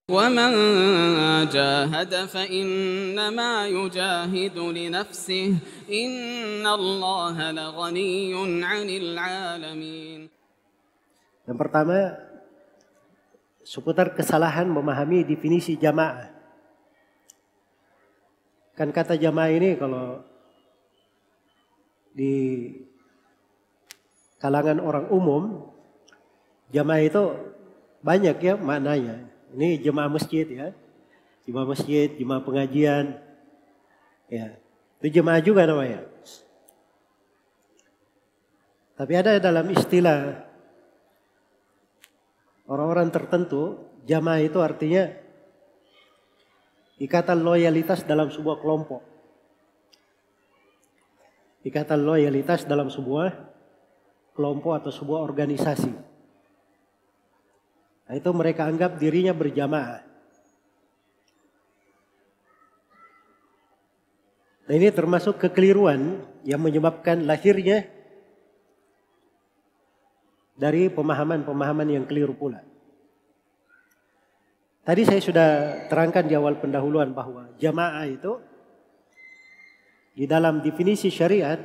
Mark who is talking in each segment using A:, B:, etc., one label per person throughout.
A: ومن جاهد فإنما يجاهد لنفسه إن الله لغني عن العالمين.
B: Yang pertama, seputar kesalahan memahami definisi jamaah. Kan kata jamaah ini kalau di kalangan orang umum, jamaah itu banyak ya maknanya. Ini jemaah masjid ya, jemaah pengajian, ya itu jemaah juga namanya. Tapi ada dalam istilah orang-orang tertentu, jamaah itu artinya ikatan loyalitas dalam sebuah kelompok. Ikatan loyalitas dalam sebuah kelompok atau sebuah organisasi. Nah, itu mereka anggap dirinya berjamaah. Nah, ini termasuk kekeliruan yang menyebabkan lahirnya dari pemahaman-pemahaman yang keliru pula. Tadi saya sudah terangkan di awal pendahuluan bahwa jamaah itu di dalam definisi syariat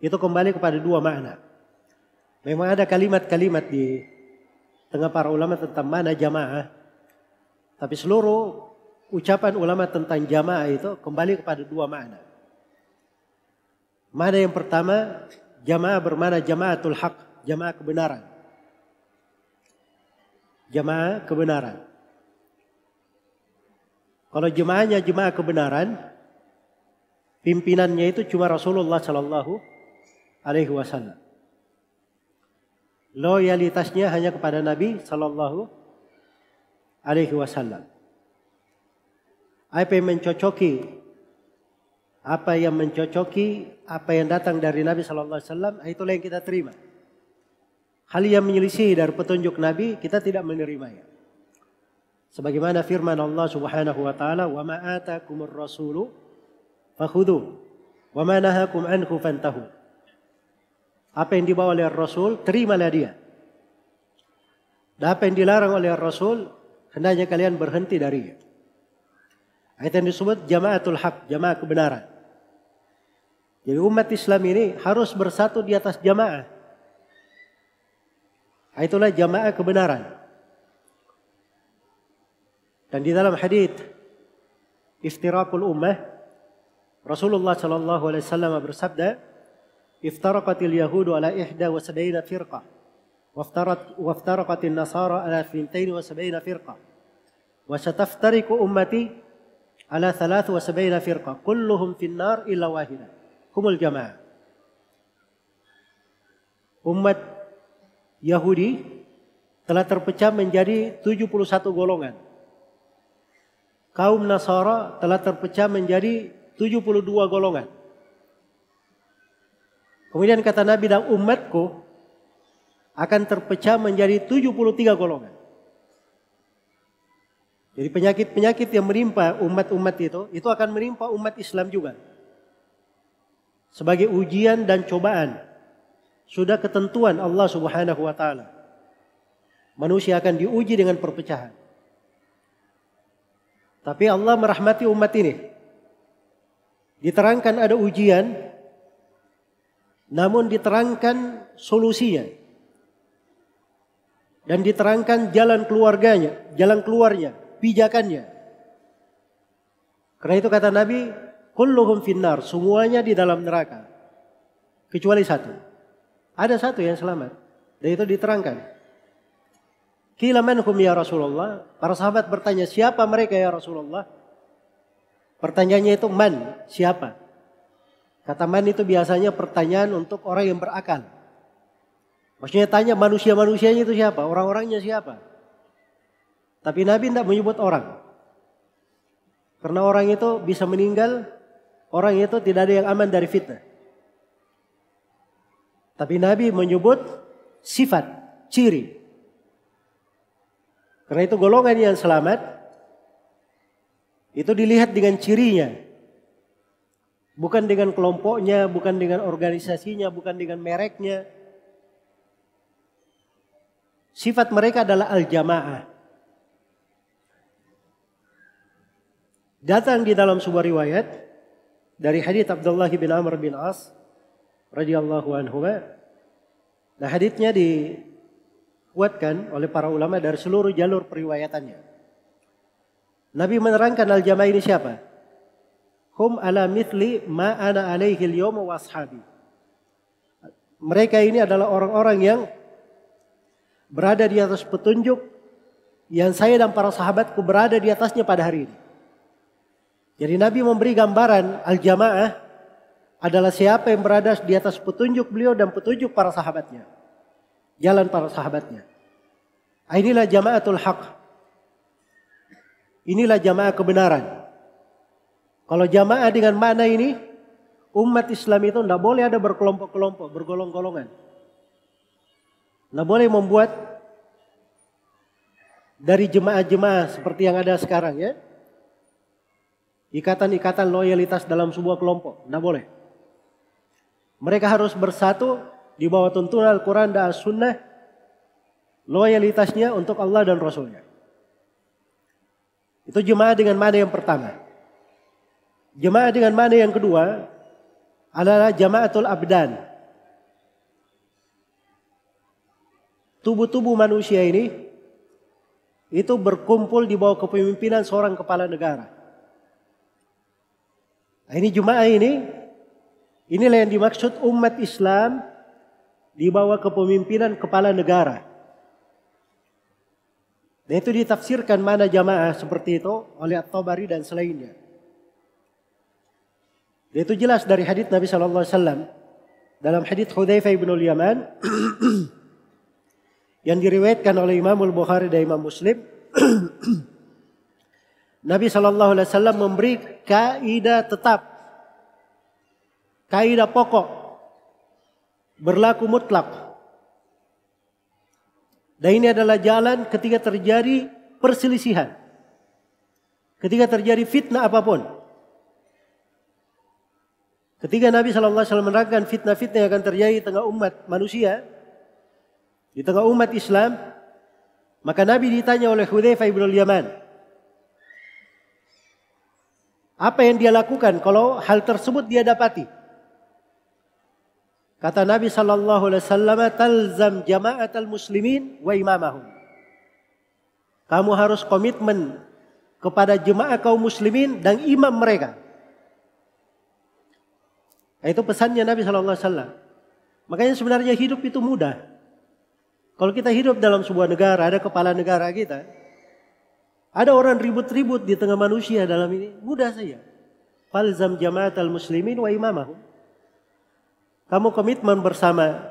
B: itu kembali kepada dua makna. Memang ada kalimat-kalimat di tengah para ulama tentang mana jamaah. Tapi seluruh ucapan ulama tentang jamaah itu kembali kepada dua makna. Makna yang pertama, jamaah bermakna jamaatul haq, jamaah kebenaran. Jamaah kebenaran. Kalau jemaahnya jemaah kebenaran, pimpinannya itu cuma Rasulullah Sallallahu Alaihi Wasallam. Loyalitasnya hanya kepada Nabi Sallallahu Alaihi Wasallam. Apa yang mencocoki apa yang datang dari Nabi Sallallahu Alaihi Wasallam, itulah yang kita terima. Hal yang menyelisih dari petunjuk Nabi, kita tidak menerimanya. Sebagaimana firman Allah Subhanahu Wa Taala, "Wa ma atakumur rasulu fakhudhu, wa ma nahakum anhu fantahu." Apa yang dibawa oleh Rasul, terimalah dia. Dan apa yang dilarang oleh Rasul, hendaknya kalian berhenti darinya. Ayat yang disebut jamaatul haq, jamaah kebenaran. Jadi umat Islam ini harus bersatu di atas jamaah. Itulah jamaah kebenaran. Dan di dalam hadits iftiraqul ummah, Rasulullah sallallahu alaihi wasallam bersabda, "Iftaraqatil yahudu ala 71 firqah, waftaraqatin nasara ala 72 firqah, wa sataftariqu ummati ala 73 firqah, kulluhum finnar illa wahidah, humul jamaah." Umat Yahudi telah terpecah menjadi 71 golongan. Kaum Nasara telah terpecah menjadi 72 golongan. Kemudian kata Nabi, dan umatku akan terpecah menjadi 73 golongan. Jadi penyakit-penyakit yang menimpa umat-umat itu akan menimpa umat Islam juga. Sebagai ujian dan cobaan. Sudah ketentuan Allah Subhanahu wa taala. Manusia akan diuji dengan perpecahan. Tapi Allah merahmati umat ini. Diterangkan ada ujian, namun diterangkan solusinya. Dan diterangkan jalan keluarnya, pijakannya. Karena itu kata Nabi, kulluhum finnar, semuanya di dalam neraka. Kecuali satu. Ada satu yang selamat. Dan itu diterangkan. Qila man hum ya Rasulullah? Para sahabat bertanya, siapa mereka ya Rasulullah? Pertanyaannya itu man, siapa? Kata man itu biasanya pertanyaan untuk orang yang berakal. Maksudnya tanya manusia-manusianya itu siapa? Orang-orangnya siapa? Tapi Nabi tidak menyebut orang. Karena orang itu bisa meninggal, orang itu tidak ada yang aman dari fitnah. Tapi Nabi menyebut sifat, ciri. Karena itu golongan yang selamat, itu dilihat dengan cirinya. Bukan dengan kelompoknya, bukan dengan organisasinya, bukan dengan mereknya. Sifat mereka adalah al-jamaah. Datang di dalam sebuah riwayat dari hadits Abdullah bin Amr bin As radhiyallahu anhu. Nah, haditsnya dikuatkan oleh para ulama dari seluruh jalur periwayatannya. Nabi menerangkan al-jamaah ini siapa? Hum ala mithli ma ana alaihi al-yawma wa ashabi. Mereka ini adalah orang-orang yang berada di atas petunjuk yang saya dan para sahabatku berada di atasnya pada hari ini. Jadi Nabi memberi gambaran al-jamaah adalah siapa yang berada di atas petunjuk beliau dan petunjuk para sahabatnya. Jalan para sahabatnya. Inilah jamaatul haq. Inilah jamaah kebenaran. Kalau jamaah dengan makna ini, umat Islam itu tidak boleh ada berkelompok-kelompok, bergolong-golongan. Tidak boleh membuat dari jemaah-jemaah seperti yang ada sekarang ya. Ikatan-ikatan loyalitas dalam sebuah kelompok. Tidak boleh. Mereka harus bersatu di bawah tuntunan Al-Quran dan As-Sunnah. Loyalitasnya untuk Allah dan Rasulnya. Itu jemaah dengan mana yang pertama. Jemaah dengan mana yang kedua adalah jamaatul abdan. Tubuh-tubuh manusia ini itu berkumpul di bawah kepemimpinan seorang kepala negara. Nah, ini jemaah inilah yang dimaksud umat Islam di bawah kepemimpinan kepala negara. Dan itu ditafsirkan mana jamaah seperti itu oleh At-Tabari dan selainnya. Dan itu jelas dari hadits Nabi SAW. Dalam hadits Hudzaifah bin Yaman yang diriwayatkan oleh Imam Al-Bukhari dan Imam Muslim. Nabi SAW memberi kaidah tetap. Kaidah pokok. Berlaku mutlak. Dan ini adalah jalan ketika terjadi perselisihan. Ketika terjadi fitnah apapun. Ketika Nabi SAW menerangkan fitnah-fitnah yang akan terjadi di tengah umat manusia. Di tengah umat Islam. Maka Nabi ditanya oleh Hudzaifah bin Yaman. Apa yang dia lakukan kalau hal tersebut dia dapati? Kata Nabi SAW, talzam jama'atal muslimin wa imamahum. Kamu harus komitmen kepada jemaah kaum muslimin dan imam mereka. Itu pesannya Nabi SAW. Makanya sebenarnya hidup itu mudah. Kalau kita hidup dalam sebuah negara, ada kepala negara kita. Ada orang ribut-ribut di tengah manusia dalam ini. Mudah saja. Falzam jama'atal muslimin wa imamahum. Kamu komitmen bersama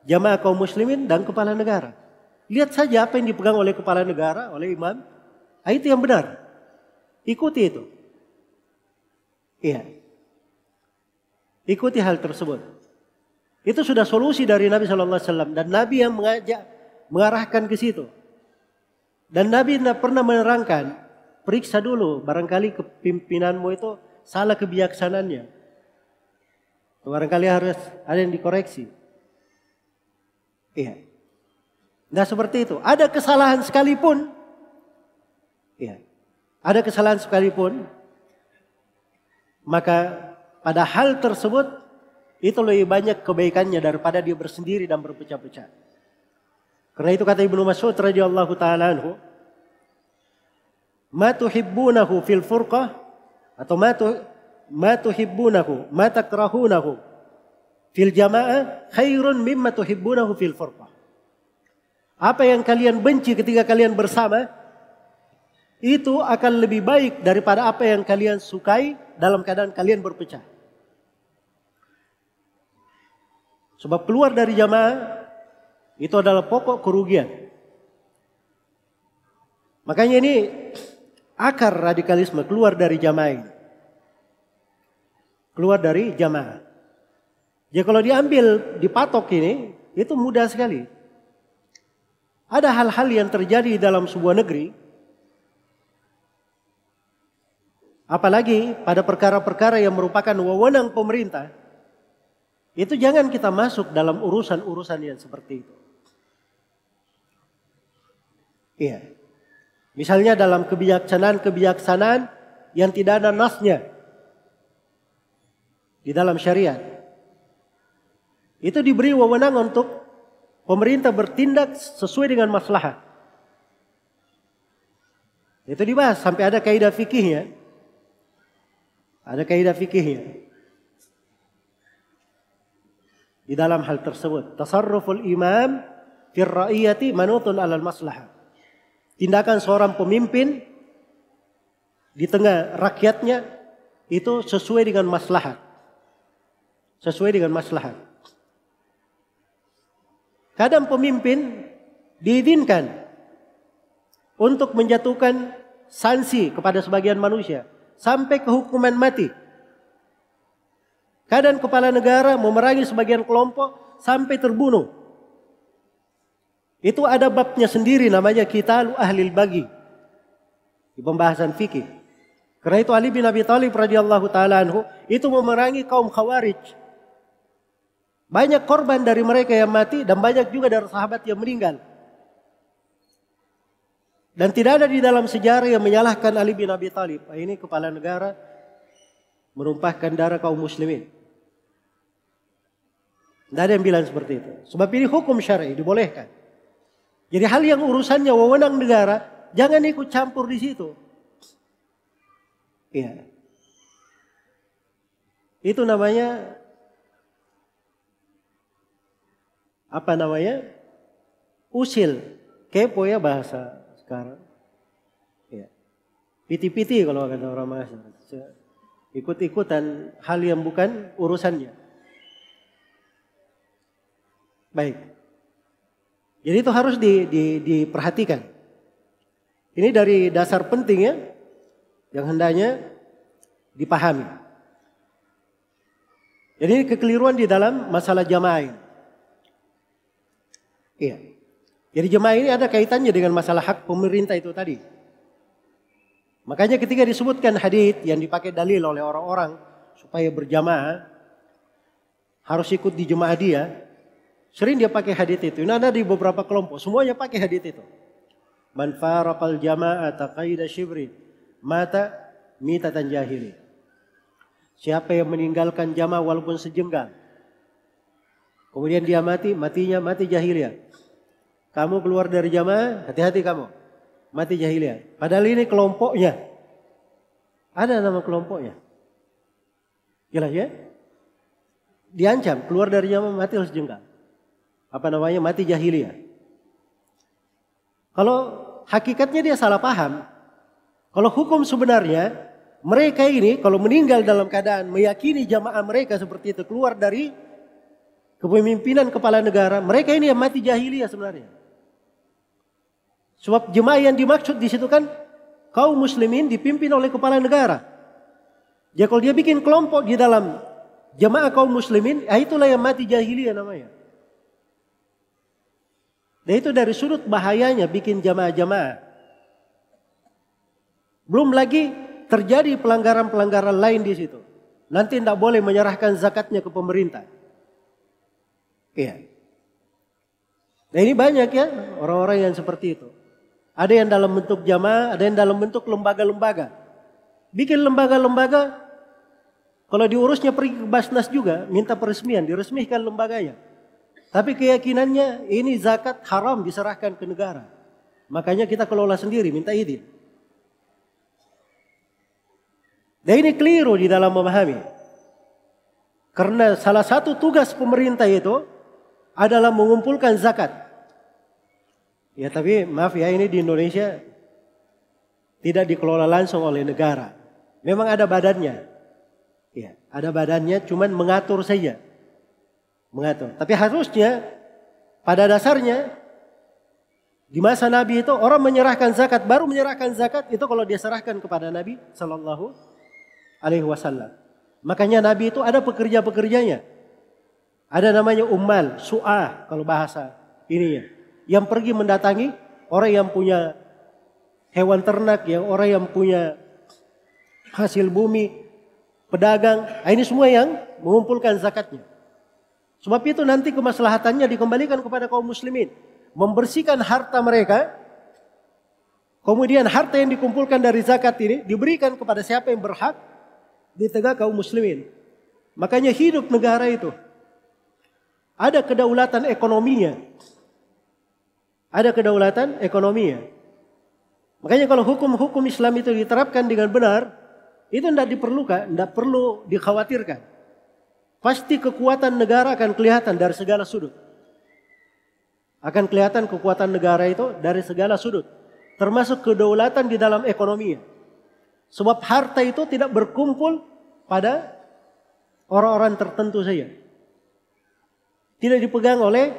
B: jamaah kaum muslimin dan kepala negara. Lihat saja apa yang dipegang oleh kepala negara, oleh imam. Itu yang benar. Ikuti itu. Iya. Ikuti hal tersebut. Itu sudah solusi dari Nabi SAW. Dan Nabi yang mengarahkan ke situ. Dan Nabi tidak pernah menerangkan, periksa dulu barangkali kepimpinanmu itu salah kebijaksanaannya. Barangkali harus ada yang dikoreksi. Iya. Nah seperti itu. Ada kesalahan sekalipun. Iya. Ada kesalahan sekalipun. Maka pada hal tersebut itu lebih banyak kebaikannya daripada dia bersendiri dan berpecah-pecah. Karena itu kata Ibnu Mas'ud radhiyallahu taala anhu, "Ma tuhibbunahu fil furqah atau ma tuhibbunahu ma takrahunahu fil jamaah khairun mimma tuhibbunahu fil furqah." Apa yang kalian benci ketika kalian bersama itu akan lebih baik daripada apa yang kalian sukai dalam keadaan kalian berpecah. Sebab keluar dari jamaah itu adalah pokok kerugian. Makanya ini akar radikalisme keluar dari jamaah ini. Keluar dari jamaah. Jadi kalau diambil, dipatok ini, itu mudah sekali. Ada hal-hal yang terjadi dalam sebuah negeri. Apalagi pada perkara-perkara yang merupakan wewenang pemerintah. Itu jangan kita masuk dalam urusan-urusan yang seperti itu. Iya. Misalnya dalam kebijaksanaan yang tidak ada nasnya di dalam syariat, itu diberi wewenang untuk pemerintah bertindak sesuai dengan maslahat. Itu dibahas sampai ada kaidah fikihnya. Ada kaidah fikihnya di dalam hal tersebut. Tasarruful imam fir ra'iyati manutun 'alal maslahah. Tindakan seorang pemimpin di tengah rakyatnya itu sesuai dengan maslahat. Sesuai dengan maslahat. Kadang pemimpin diizinkan untuk menjatuhkan sanksi kepada sebagian manusia sampai ke hukuman mati. Kadang kepala negara memerangi sebagian kelompok sampai terbunuh. Itu ada babnya sendiri namanya Qitalu Ahlil Baghi di pembahasan fikih. Karena itu Ali bin Abi Thalib radhiyallahu taala anhu itu memerangi kaum Khawarij. Banyak korban dari mereka yang mati dan banyak juga dari sahabat yang meninggal. Dan tidak ada di dalam sejarah yang menyalahkan Ali bin Abi Thalib. Ini kepala negara menumpahkan darah kaum muslimin. Tidak ada yang bilang seperti itu. Sebab ini hukum syar'i dibolehkan. Jadi hal yang urusannya wewenang negara, jangan ikut campur di situ. Iya. Itu namanya apa namanya? Usil. Kepo ya bahasa sekarang. Iya. Piti-piti kalau kata orang Makassar. Ikut-ikutan hal yang bukan urusannya. Baik. Jadi itu harus diperhatikan. Ini dari dasar penting ya, yang hendaknya dipahami. Jadi ini kekeliruan di dalam masalah jamaah ini. Iya. Jadi jamaah ini ada kaitannya dengan masalah hak pemerintah itu tadi. Makanya ketika disebutkan hadits yang dipakai dalil oleh orang-orang supaya berjamaah harus ikut di jemaah dia. Sering dia pakai hadits itu. Ini ada di beberapa kelompok. Semuanya pakai hadits itu. Man faraqal jama'ata qaida shibrin mata mitatan jahili. Siapa yang meninggalkan jamaah walaupun sejenggal. Kemudian dia matinya mati jahiliyah. Kamu keluar dari jamaah, hati-hati kamu. Mati jahiliyah. Padahal ini kelompoknya. Ada nama kelompoknya. Jelas ya? Diancam keluar dari jamaah mati harus sejenggal. Apa namanya? Mati jahiliyah. Kalau hakikatnya dia salah paham. Kalau hukum sebenarnya mereka ini kalau meninggal dalam keadaan meyakini jamaah mereka seperti itu keluar dari kepemimpinan kepala negara, mereka ini yang mati jahiliyah sebenarnya. Sebab jemaah yang dimaksud di situ kan kaum muslimin dipimpin oleh kepala negara. Jadi kalau dia bikin kelompok di dalam jemaah kaum muslimin, itulah yang mati jahiliyah namanya. Dan itu dari sudut bahayanya bikin jamaah-jamaah. Belum lagi terjadi pelanggaran-pelanggaran lain di situ. Nanti tidak boleh menyerahkan zakatnya ke pemerintah. Iya. Nah ini banyak ya orang-orang yang seperti itu. Ada yang dalam bentuk jamaah, ada yang dalam bentuk lembaga-lembaga. Bikin lembaga-lembaga, kalau diurusnya pergi ke Basnas juga, minta peresmian, diresmikan lembaganya. Tapi keyakinannya ini zakat haram diserahkan ke negara. Makanya kita kelola sendiri, minta izin. Dan ini keliru di dalam memahami. Karena salah satu tugas pemerintah itu adalah mengumpulkan zakat. Ya tapi maaf ya ini di Indonesia tidak dikelola langsung oleh negara. Memang ada badannya. Ya, ada badannya cuman mengatur saja. Mengatur. Tapi harusnya pada dasarnya di masa Nabi itu orang menyerahkan zakat, baru menyerahkan zakat itu kalau dia serahkan kepada Nabi Sallallahu Alaihi Wasallam. Makanya Nabi itu ada pekerja-pekerjanya. Ada namanya ummal, su'ah kalau bahasa ininya. Yang pergi mendatangi orang yang punya hewan ternak, yang orang yang punya hasil bumi, pedagang. Ini semua yang mengumpulkan zakatnya. Sebab itu nanti kemaslahatannya dikembalikan kepada kaum muslimin. Membersihkan harta mereka. Kemudian harta yang dikumpulkan dari zakat ini diberikan kepada siapa yang berhak di tengah kaum muslimin. Makanya hidup negara itu. Ada kedaulatan ekonominya. Ada kedaulatan ekonominya. Makanya kalau hukum-hukum Islam itu diterapkan dengan benar, itu tidak diperlukan, tidak perlu dikhawatirkan. Pasti kekuatan negara akan kelihatan dari segala sudut. Akan kelihatan kekuatan negara itu dari segala sudut. Termasuk kedaulatan di dalam ekonominya. Sebab harta itu tidak berkumpul pada orang-orang tertentu saja. Tidak dipegang oleh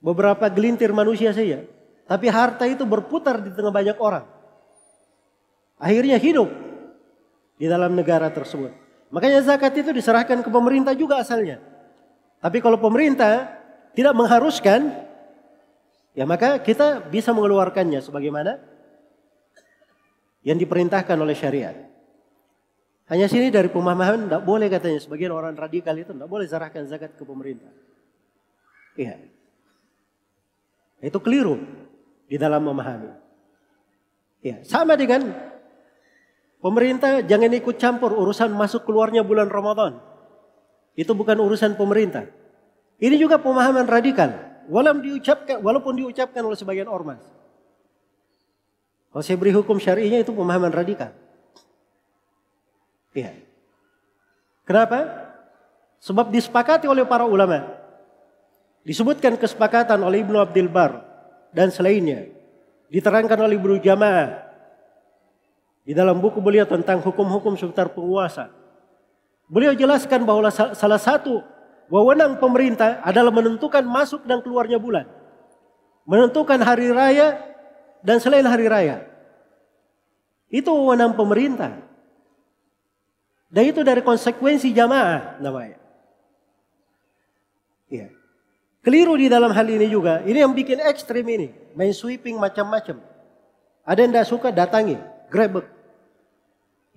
B: beberapa gelintir manusia saja. Tapi harta itu berputar di tengah banyak orang. Akhirnya hidup di dalam negara tersebut. Makanya zakat itu diserahkan ke pemerintah juga asalnya. Tapi kalau pemerintah tidak mengharuskan, ya maka kita bisa mengeluarkannya sebagaimana yang diperintahkan oleh syariat. Hanya sini dari pemahaman tidak boleh katanya. Sebagian orang radikal itu tidak boleh serahkan zakat ke pemerintah. Iya. Itu keliru di dalam memahami. Ya, sama dengan pemerintah jangan ikut campur urusan masuk keluarnya bulan Ramadan. Itu bukan urusan pemerintah. Ini juga pemahaman radikal. Walaupun diucapkan oleh sebagian ormas. Kalau saya beri hukum syar'inya itu pemahaman radikal. Ya. Kenapa? Sebab disepakati oleh para ulama. Disebutkan kesepakatan oleh Ibnu Abdul Bar dan selainnya. Diterangkan oleh Ibnu Jamaah di dalam buku beliau tentang hukum-hukum seputar penguasa. Beliau jelaskan bahwa salah satu wewenang pemerintah adalah menentukan masuk dan keluarnya bulan. Menentukan hari raya dan selain hari raya. Itu wewenang pemerintah. Dan itu dari konsekuensi jamaah namanya. Ya. Keliru di dalam hal ini juga. Ini yang bikin ekstrim ini. Main sweeping macam-macam. Ada yang tidak suka datangi. Grebek.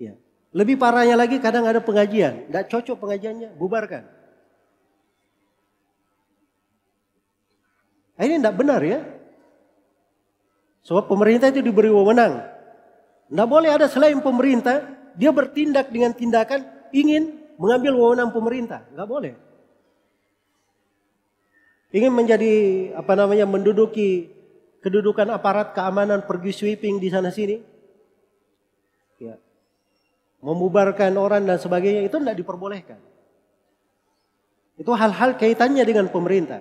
B: Ya. Lebih parahnya lagi kadang ada pengajian. Tidak cocok pengajiannya. Bubarkan. Ini tidak benar ya. Sebab pemerintah itu diberi wewenang. Tidak boleh ada selain pemerintah. Dia bertindak dengan tindakan ingin mengambil wewenang pemerintah. Tidak boleh. Ingin menjadi menduduki kedudukan aparat keamanan, pergi sweeping di sana sini. Ya. Membubarkan orang dan sebagainya itu tidak diperbolehkan. Itu hal-hal kaitannya dengan pemerintah.